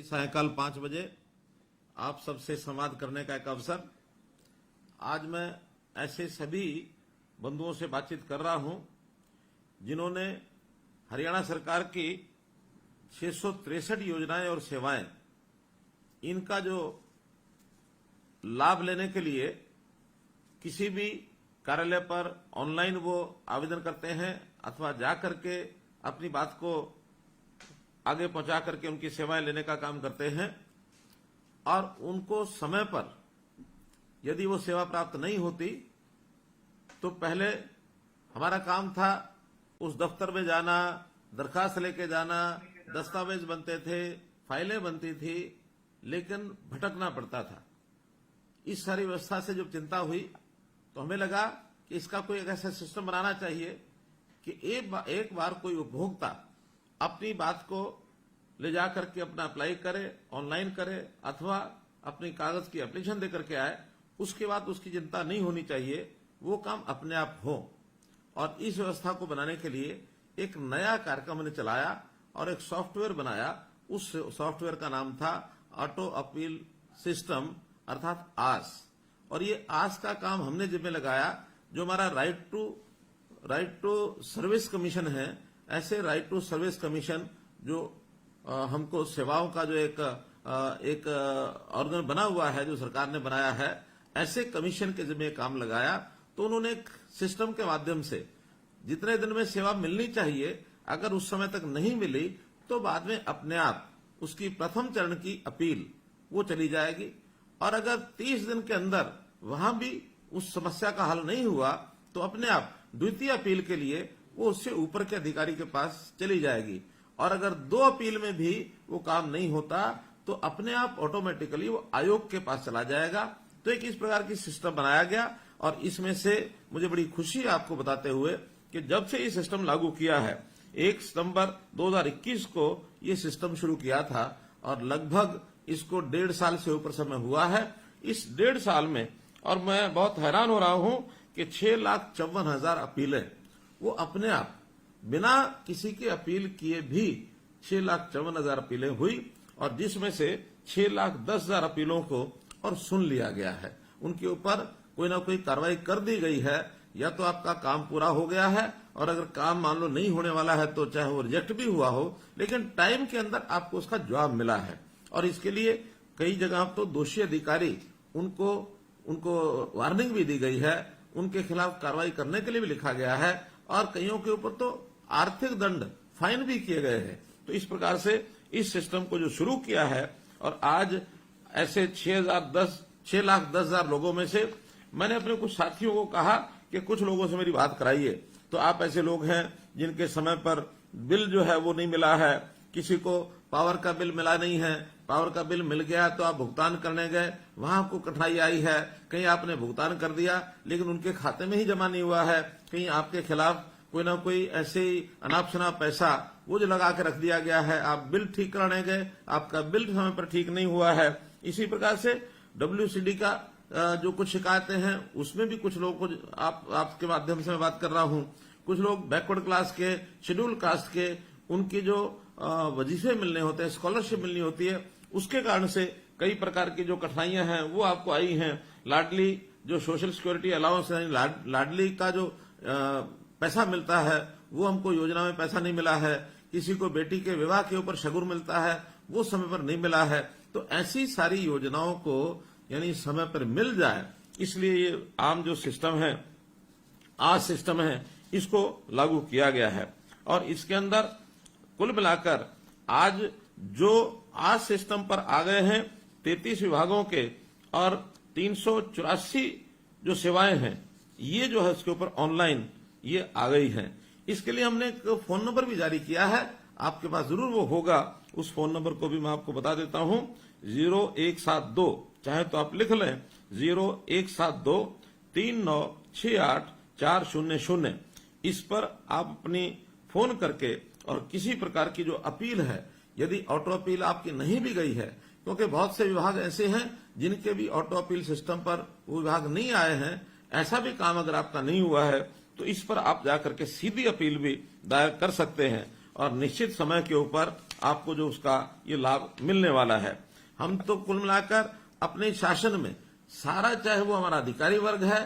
अभी सायंकाल 5 बजे आप सबसे संवाद करने का एक अवसर। आज मैं ऐसे सभी बंधुओं से बातचीत कर रहा हूं जिन्होंने हरियाणा सरकार की 663 योजनाएं और सेवाएं, इनका जो लाभ लेने के लिए किसी भी कार्यालय पर ऑनलाइन वो आवेदन करते हैं अथवा जा करके अपनी बात को आगे पहुंचा करके उनकी सेवाएं लेने का काम करते हैं, और उनको समय पर यदि वो सेवा प्राप्त नहीं होती तो पहले हमारा काम था उस दफ्तर में जाना, दरखास्त लेके जाना, दस्तावेज बनते थे, फाइलें बनती थी, लेकिन भटकना पड़ता था। इस सारी व्यवस्था से जब चिंता हुई तो हमें लगा कि इसका कोई एक ऐसा सिस्टम बनाना चाहिए कि एक बार कोई उपभोक्ता अपनी बात को ले जाकर के अपना अप्लाई करे, ऑनलाइन करे अथवा अपनी कागज की एप्लीकेशन दे करके आए, उसके बाद उसकी चिंता नहीं होनी चाहिए, वो काम अपने आप हो। और इस व्यवस्था को बनाने के लिए एक नया कार्यक्रम हमने चलाया और एक सॉफ्टवेयर बनाया। उस सॉफ्टवेयर का नाम था ऑटो अपील सिस्टम, अर्थात आस। और ये आस का काम हमने जिम्मे लगाया। जो हमारा राइट टू सर्विस कमीशन है, ऐसे राइट टू सर्विस कमीशन जो हमको सेवाओं का जो एक ऑर्गन बना हुआ है, जो सरकार ने बनाया है, ऐसे कमीशन के जिम्मे काम लगाया। तो उन्होंने एक सिस्टम के माध्यम से जितने दिन में सेवा मिलनी चाहिए, अगर उस समय तक नहीं मिली तो बाद में अपने आप उसकी प्रथम चरण की अपील वो चली जाएगी। और अगर 30 दिन के अंदर वहां भी उस समस्या का हल नहीं हुआ तो अपने आप द्वितीय अपील के लिए वो उससे ऊपर के अधिकारी के पास चली जाएगी। और अगर 2 अपील में भी वो काम नहीं होता तो अपने आप ऑटोमेटिकली वो आयोग के पास चला जाएगा। तो एक इस प्रकार की सिस्टम बनाया गया। और इसमें से मुझे बड़ी खुशी है आपको बताते हुए कि जब से ये सिस्टम लागू किया है, 1 सितंबर 2021 को ये सिस्टम शुरू किया था और लगभग इसको 1.5 साल से ऊपर समय हुआ है। इस 1.5 साल में, और मैं बहुत हैरान हो रहा हूं कि 6,54,000 अपीलें वो अपने आप बिना किसी की अपील किए भी 6,54,000 अपीलें हुई, और जिसमें से 6,10,000 अपीलों को और सुन लिया गया है। उनके ऊपर कोई ना कोई कार्रवाई कर दी गई है, या तो आपका काम पूरा हो गया है, और अगर काम मान लो नहीं होने वाला है तो चाहे वो रिजेक्ट भी हुआ हो, लेकिन टाइम के अंदर आपको उसका जवाब मिला है। और इसके लिए कई जगह तो दोषी अधिकारी उनको वार्निंग भी दी गई है, उनके खिलाफ कार्रवाई करने के लिए भी लिखा गया है, और कईयों के ऊपर तो आर्थिक दंड, फाइन भी किए गए हैं। तो इस प्रकार से इस सिस्टम को जो शुरू किया है, और आज ऐसे 6,10,000 लोगों में से मैंने अपने कुछ साथियों को कहा कि कुछ लोगों से मेरी बात कराइए। तो आप ऐसे लोग हैं जिनके समय पर बिल जो है वो नहीं मिला है, किसी को पावर का बिल मिला नहीं है, पावर का बिल मिल गया तो आप भुगतान करने गए, वहां आपको कठिनाई आई है, कहीं आपने भुगतान कर दिया लेकिन उनके खाते में ही जमा नहीं हुआ है, कहीं आपके खिलाफ कोई ना कोई ऐसे ही अनाप शनाप पैसा वो जो लगा के रख दिया गया है, आप बिल ठीक कराने गए, आपका बिल समय पर ठीक नहीं हुआ है। इसी प्रकार से WCD का जो कुछ शिकायतें हैं उसमें भी कुछ लोगों को आपके माध्यम से मैं बात कर रहा हूं, कुछ लोग बैकवर्ड क्लास के, शेड्यूल कास्ट के, उनकी जो वजीफे मिलने होते हैं, स्कॉलरशिप मिलनी होती है, उसके कारण से कई प्रकार की जो कठिनाइयां हैं वो आपको आई हैं। लाडली जो सोशल सिक्योरिटी अलाउंस है, लाडली का जो पैसा मिलता है वो हमको योजना में पैसा नहीं मिला है, किसी को बेटी के विवाह के ऊपर शगुन मिलता है वो समय पर नहीं मिला है। तो ऐसी सारी योजनाओं को यानी समय पर मिल जाए, इसलिए ये आम जो सिस्टम है, आज सिस्टम है, इसको लागू किया गया है। और इसके अंदर कुल मिलाकर आज जो आज सिस्टम पर आ गए हैं 33 विभागों के और 384 जो सेवाएं हैं, ये जो है उसके ऊपर ऑनलाइन ये आ गई हैं। इसके लिए हमने एक फोन नंबर भी जारी किया है, आपके पास जरूर वो होगा। उस फोन नंबर को भी मैं आपको बता देता हूं, 0172, चाहे तो आप लिख लें 0172 3968 400। इस पर आप अपनी फोन करके और किसी प्रकार की जो अपील है, यदि ऑटो अपील आपकी नहीं भी गई है, क्योंकि बहुत से विभाग ऐसे हैं जिनके भी ऑटो अपील सिस्टम पर वो विभाग नहीं आए हैं, ऐसा भी काम अगर आपका नहीं हुआ है तो इस पर आप जाकर के सीधी अपील भी दायर कर सकते हैं और निश्चित समय के ऊपर आपको जो उसका ये लाभ मिलने वाला है। हम तो कुल मिलाकर अपने शासन में सारा, चाहे वो हमारा अधिकारी वर्ग है,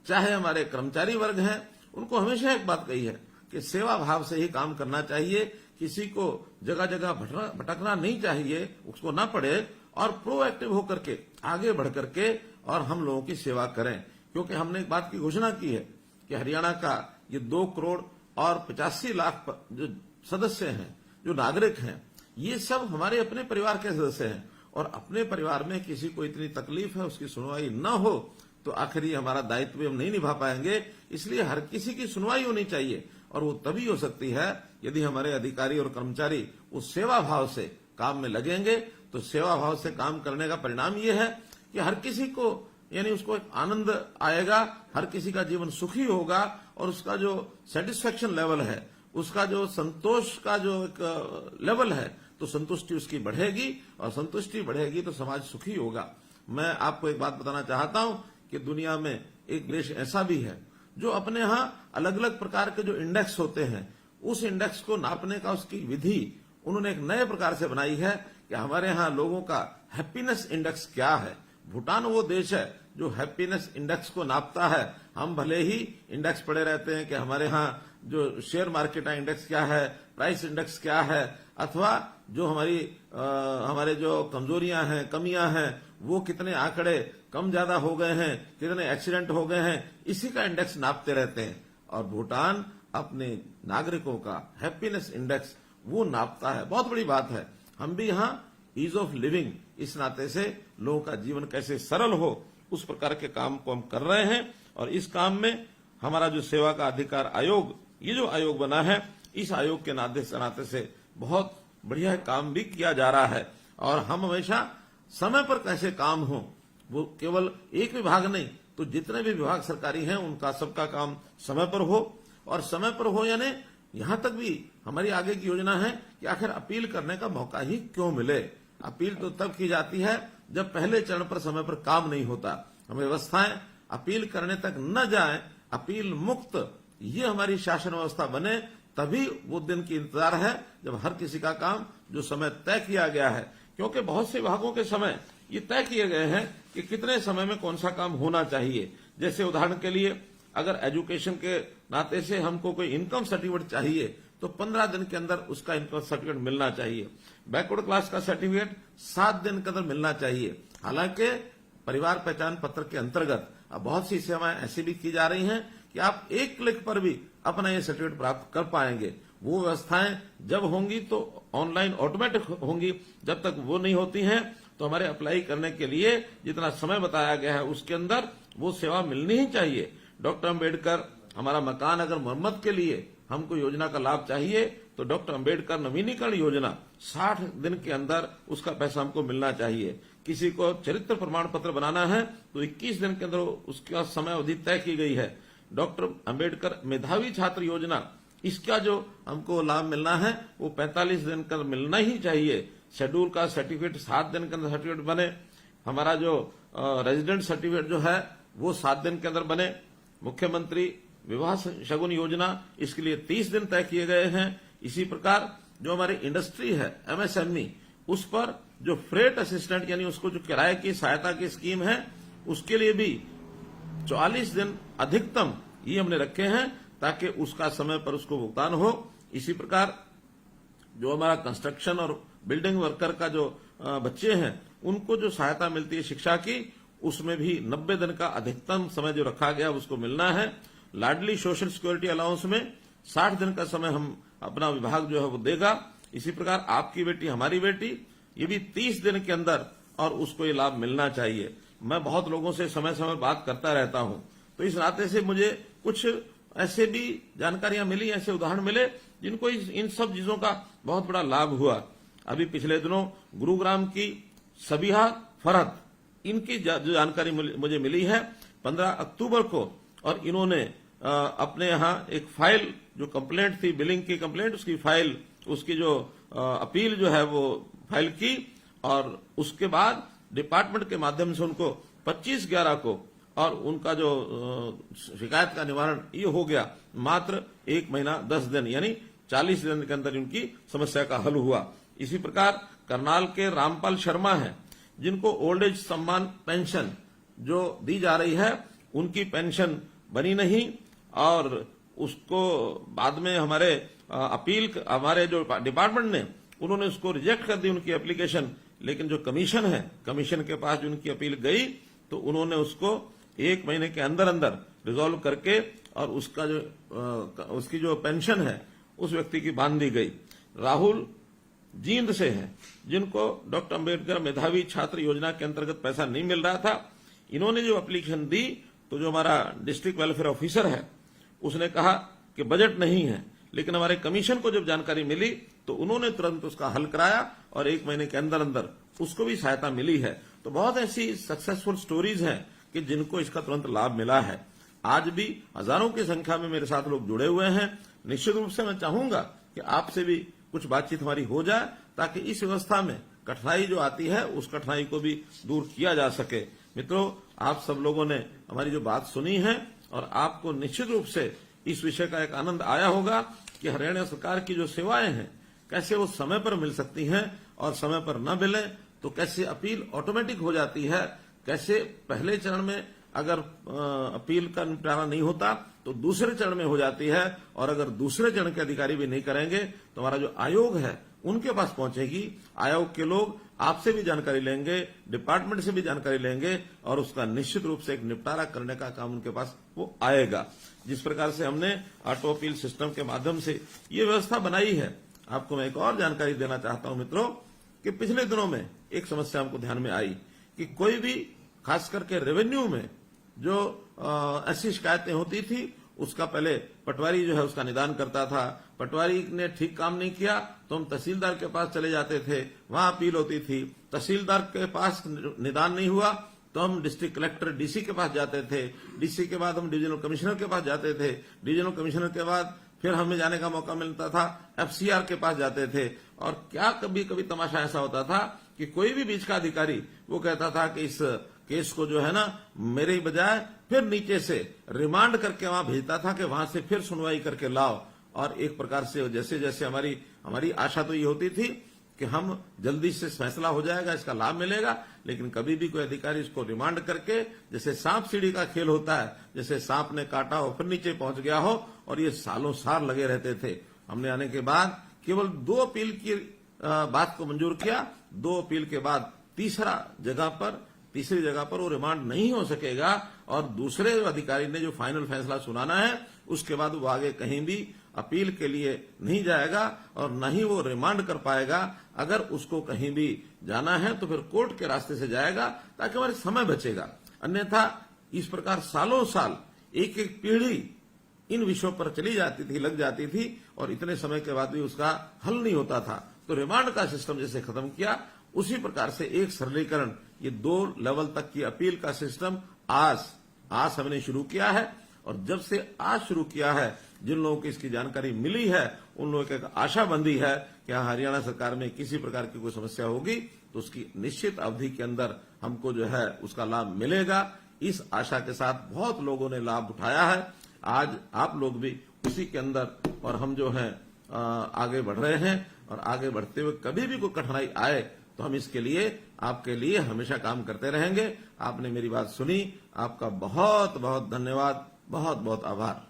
चाहे हमारे कर्मचारी वर्ग हैं, उनको हमेशा एक बात कही है कि सेवा भाव से ही काम करना चाहिए। किसी को जगह जगह भटकना नहीं चाहिए, उसको ना पड़े, और प्रोएक्टिव होकर के आगे बढ़ करके और हम लोगों की सेवा करें। क्योंकि हमने एक बात की घोषणा की है कि हरियाणा का ये 2 करोड़ और 85 लाख जो सदस्य हैं, जो नागरिक हैं, ये सब हमारे अपने परिवार के सदस्य हैं, और अपने परिवार में किसी को इतनी तकलीफ है, उसकी सुनवाई न हो तो आखिर ये हमारा दायित्व हम नहीं निभा पाएंगे। इसलिए हर किसी की सुनवाई होनी चाहिए, और वो तभी हो सकती है यदि हमारे अधिकारी और कर्मचारी उस सेवा भाव से काम में लगेंगे। तो सेवा भाव से काम करने का परिणाम ये है कि हर किसी को, यानी उसको एक आनंद आएगा, हर किसी का जीवन सुखी होगा, और उसका जो सेटिस्फेक्शन लेवल है, उसका जो संतोष का जो एक लेवल है, तो संतुष्टि उसकी बढ़ेगी, और संतुष्टि बढ़ेगी तो समाज सुखी होगा। मैं आपको एक बात बताना चाहता हूं कि दुनिया में एक देश ऐसा भी है जो अपने यहां अलग अलग प्रकार के जो इंडेक्स होते हैं, उस इंडेक्स को नापने का उसकी विधि उन्होंने एक नए प्रकार से बनाई है कि हमारे यहां लोगों का हैप्पीनेस इंडेक्स क्या है। भूटान वो देश है जो हैप्पीनेस इंडेक्स को नापता है। हम भले ही इंडेक्स पढ़े रहते हैं कि हमारे यहाँ जो शेयर मार्केट का इंडेक्स क्या है, प्राइस इंडेक्स क्या है, अथवा जो हमारे जो कमजोरियां हैं, कमियां हैं, वो कितने आंकड़े कम ज्यादा हो गए हैं, कितने एक्सीडेंट हो गए हैं, इसी का इंडेक्स नापते रहते हैं। और भूटान अपने नागरिकों का हैप्पीनेस इंडेक्स वो नापता है। बहुत बड़ी बात है। हम भी यहाँ ईज ऑफ लिविंग, इस नाते से लोगों का जीवन कैसे सरल हो, उस प्रकार के काम को हम कर रहे हैं। और इस काम में हमारा जो सेवा का अधिकार आयोग, ये जो आयोग बना है, इस आयोग के नाते से बहुत बढ़िया काम भी किया जा रहा है। और हम हमेशा समय पर कैसे काम हो, वो केवल एक विभाग नहीं, तो जितने भी विभाग सरकारी हैं उनका सबका काम समय पर हो। और समय पर हो यानी यहां तक भी हमारी आगे की योजना है कि आखिर अपील करने का मौका ही क्यों मिले। अपील तो तब की जाती है जब पहले चरण पर समय पर काम नहीं होता। हम व्यवस्थाएं अपील करने तक न जाए, अपील मुक्त ये हमारी शासन व्यवस्था बने, तभी वो दिन की इंतजार है जब हर किसी का काम जो समय तय किया गया है। क्योंकि बहुत से विभागों के समय ये तय किए गए हैं कि कितने समय में कौन सा काम होना चाहिए। जैसे उदाहरण के लिए अगर एजुकेशन के नाते से हमको कोई इनकम सर्टिफिकेट चाहिए तो 15 दिन के अंदर उसका इनकम सर्टिफिकेट मिलना चाहिए। बैकवर्ड क्लास का सर्टिफिकेट 7 दिन के अंदर मिलना चाहिए। हालांकि परिवार पहचान पत्र के अंतर्गत अब बहुत सी सेवाएं ऐसी भी की जा रही हैं कि आप एक क्लिक पर भी अपना ये सर्टिफिकेट प्राप्त कर पाएंगे। वो व्यवस्थाएं जब होंगी तो ऑनलाइन ऑटोमेटिक होंगी, जब तक वो नहीं होती हैं तो हमारे अप्लाई करने के लिए जितना समय बताया गया है उसके अंदर वो सेवा मिलनी ही चाहिए। डॉक्टर अंबेडकर हमारा मकान अगर मरम्मत के लिए हमको योजना का लाभ चाहिए तो डॉक्टर अंबेडकर नवीनीकरण योजना 60 दिन के अंदर उसका पैसा हमको मिलना चाहिए। किसी को चरित्र प्रमाण पत्र बनाना है तो 21 दिन के अंदर उसका समय अवधि तय की गई है। डॉक्टर अंबेडकर मेधावी छात्र योजना, इसका जो हमको लाभ मिलना है वो 45 दिन का मिलना ही चाहिए। शेड्यूल का सर्टिफिकेट 7 दिन के अंदर सर्टिफिकेट बने। हमारा जो रेजिडेंट सर्टिफिकेट जो है वो 7 दिन के अंदर बने। मुख्यमंत्री विवाह शगुन योजना, इसके लिए 30 दिन तय किए गए हैं। इसी प्रकार जो हमारी इंडस्ट्री है एमएसएमई, उस पर जो फ्रेट असिस्टेंट यानी उसको जो किराए की सहायता की स्कीम है उसके लिए भी 44 दिन अधिकतम ये हमने रखे हैं ताकि उसका समय पर उसको भुगतान हो। इसी प्रकार जो हमारा कंस्ट्रक्शन और बिल्डिंग वर्कर का जो बच्चे हैं उनको जो सहायता मिलती है शिक्षा की, उसमें भी 90 दिन का अधिकतम समय जो रखा गया उसको मिलना है। लाडली सोशल सिक्योरिटी अलाउंस में 60 दिन का समय हम अपना विभाग जो है वो देगा। इसी प्रकार आपकी बेटी हमारी बेटी, ये भी 30 दिन के अंदर और उसको ये लाभ मिलना चाहिए। मैं बहुत लोगों से समय समय बात करता रहता हूं, तो इस नाते से मुझे कुछ ऐसे भी जानकारियां मिली, ऐसे उदाहरण मिले जिनको इन सब चीजों का बहुत बड़ा लाभ हुआ। अभी पिछले दिनों गुरुग्राम की सबिहा फरहत, इनकी जो जानकारी मुझे मिली है 15 अक्टूबर को, और इन्होंने अपने यहाँ एक फाइल जो कंप्लेंट थी, बिलिंग की कंप्लेंट, उसकी फाइल, उसकी जो अपील जो है वो फाइल की, और उसके बाद डिपार्टमेंट के माध्यम से उनको 25/11 को और उनका जो शिकायत का निवारण ये हो गया। मात्र 1 महीना 10 दिन यानी 40 दिन के अंदर उनकी समस्या का हल हुआ। इसी प्रकार करनाल के रामपाल शर्मा हैं, जिनको ओल्ड एज सम्मान पेंशन जो दी जा रही है उनकी पेंशन बनी नहीं, और उसको बाद में हमारे हमारे जो डिपार्टमेंट ने उन्होंने उसको रिजेक्ट कर दी उनकी एप्लीकेशन। लेकिन जो कमीशन है, कमीशन के पास जो उनकी अपील गई तो उन्होंने उसको 1 महीने के अंदर अंदर रिजॉल्व करके और उसका जो उसकी जो पेंशन है उस व्यक्ति की बांध दी गई। राहुल जींद से हैं, जिनको डॉक्टर अंबेडकर मेधावी छात्र योजना के अंतर्गत पैसा नहीं मिल रहा था। इन्होंने जो एप्लीकेशन दी तो जो हमारा डिस्ट्रिक्ट वेलफेयर ऑफिसर है उसने कहा कि बजट नहीं है, लेकिन हमारे कमीशन को जब जानकारी मिली तो उन्होंने तुरंत उसका हल कराया और 1 महीने के अंदर अंदर उसको भी सहायता मिली है। तो बहुत ऐसी सक्सेसफुल स्टोरीज हैं कि जिनको इसका तुरंत लाभ मिला है। आज भी हजारों की संख्या में मेरे साथ लोग जुड़े हुए हैं। निश्चित रूप से मैं चाहूंगा कि आपसे भी कुछ बातचीत हमारी हो जाए, ताकि इस व्यवस्था में कठिनाई जो आती है उस कठिनाई को भी दूर किया जा सके। मित्रों, आप सब लोगों ने हमारी जो बात सुनी है और आपको निश्चित रूप से इस विषय का एक आनंद आया होगा कि हरियाणा सरकार की जो सेवाएं हैं कैसे वो समय पर मिल सकती हैं, और समय पर न मिले तो कैसे अपील ऑटोमेटिक हो जाती है, कैसे पहले चरण में अगर अपील का निपटारा नहीं होता तो दूसरे चरण में हो जाती है, और अगर दूसरे चरण के अधिकारी भी नहीं करेंगे तो हमारा जो आयोग है उनके पास पहुंचेगी। आयोग के लोग आपसे भी जानकारी लेंगे, डिपार्टमेंट से भी जानकारी लेंगे, और उसका निश्चित रूप से एक निपटारा करने का काम उनके पास वो आएगा। जिस प्रकार से हमने ऑटो अपील सिस्टम के माध्यम से ये व्यवस्था बनाई है, आपको मैं एक और जानकारी देना चाहता हूं मित्रों कि पिछले दिनों में एक समस्या हमको ध्यान में आई कि कोई भी खास करके रेवेन्यू में जो ऐसी शिकायतें होती थी उसका पहले पटवारी जो है उसका निदान करता था। पटवारी ने ठीक काम नहीं किया तो हम तहसीलदार के पास चले जाते थे, वहां अपील होती थी। तहसीलदार के पास निदान नहीं हुआ तो हम डिस्ट्रिक्ट कलेक्टर डीसी के पास जाते थे, डीसी के बाद हम डिविजनल कमिश्नर के पास जाते थे, डिविजनल कमिश्नर के बाद फिर हमें जाने का मौका मिलता था एफसीआर के पास जाते थे। और क्या कभी कभी तमाशा ऐसा होता था कि कोई भी बीच का अधिकारी वो कहता था कि इस केस को जो है ना मेरे ही बजाय फिर नीचे से रिमांड करके वहां भेजता था कि वहां से फिर सुनवाई करके लाओ। और एक प्रकार से जैसे जैसे हमारी आशा तो ये होती थी कि हम जल्दी से फैसला हो जाएगा, इसका लाभ मिलेगा, लेकिन कभी भी कोई अधिकारी इसको रिमांड करके, जैसे सांप सीढ़ी का खेल होता है, जैसे सांप ने काटा हो फिर नीचे पहुंच गया हो, और ये सालों साल लगे रहते थे। हमने आने के बाद केवल 2 अपील की बात को मंजूर किया। 2 अपील के बाद तीसरी जगह पर वो रिमांड नहीं हो सकेगा, और दूसरे अधिकारी ने जो फाइनल फैसला सुनाना है उसके बाद वो आगे कहीं भी अपील के लिए नहीं जाएगा और न ही वो रिमांड कर पाएगा। अगर उसको कहीं भी जाना है तो फिर कोर्ट के रास्ते से जाएगा, ताकि हमारे समय बचेगा। अन्यथा इस प्रकार सालों साल एक एक पीढ़ी इन विषयों पर चली जाती थी, लग जाती थी, और इतने समय के बाद भी उसका हल नहीं होता था। तो रिमांड का सिस्टम जैसे खत्म किया, उसी प्रकार से एक सरलीकरण, ये 2 लेवल तक की अपील का सिस्टम आज हमने शुरू किया है। और जब से आज शुरू किया है, जिन लोगों को इसकी जानकारी मिली है उन लोगों को एक आशा बंधी है कि हरियाणा सरकार में किसी प्रकार की कोई समस्या होगी तो उसकी निश्चित अवधि के अंदर हमको जो है उसका लाभ मिलेगा। इस आशा के साथ बहुत लोगों ने लाभ उठाया है। आज आप लोग भी उसी के अंदर, और हम जो है आगे बढ़ रहे हैं, और आगे बढ़ते हुए कभी भी कोई कठिनाई आए तो हम इसके लिए आपके लिए हमेशा काम करते रहेंगे। आपने मेरी बात सुनी, आपका बहुत बहुत धन्यवाद, बहुत बहुत आभार।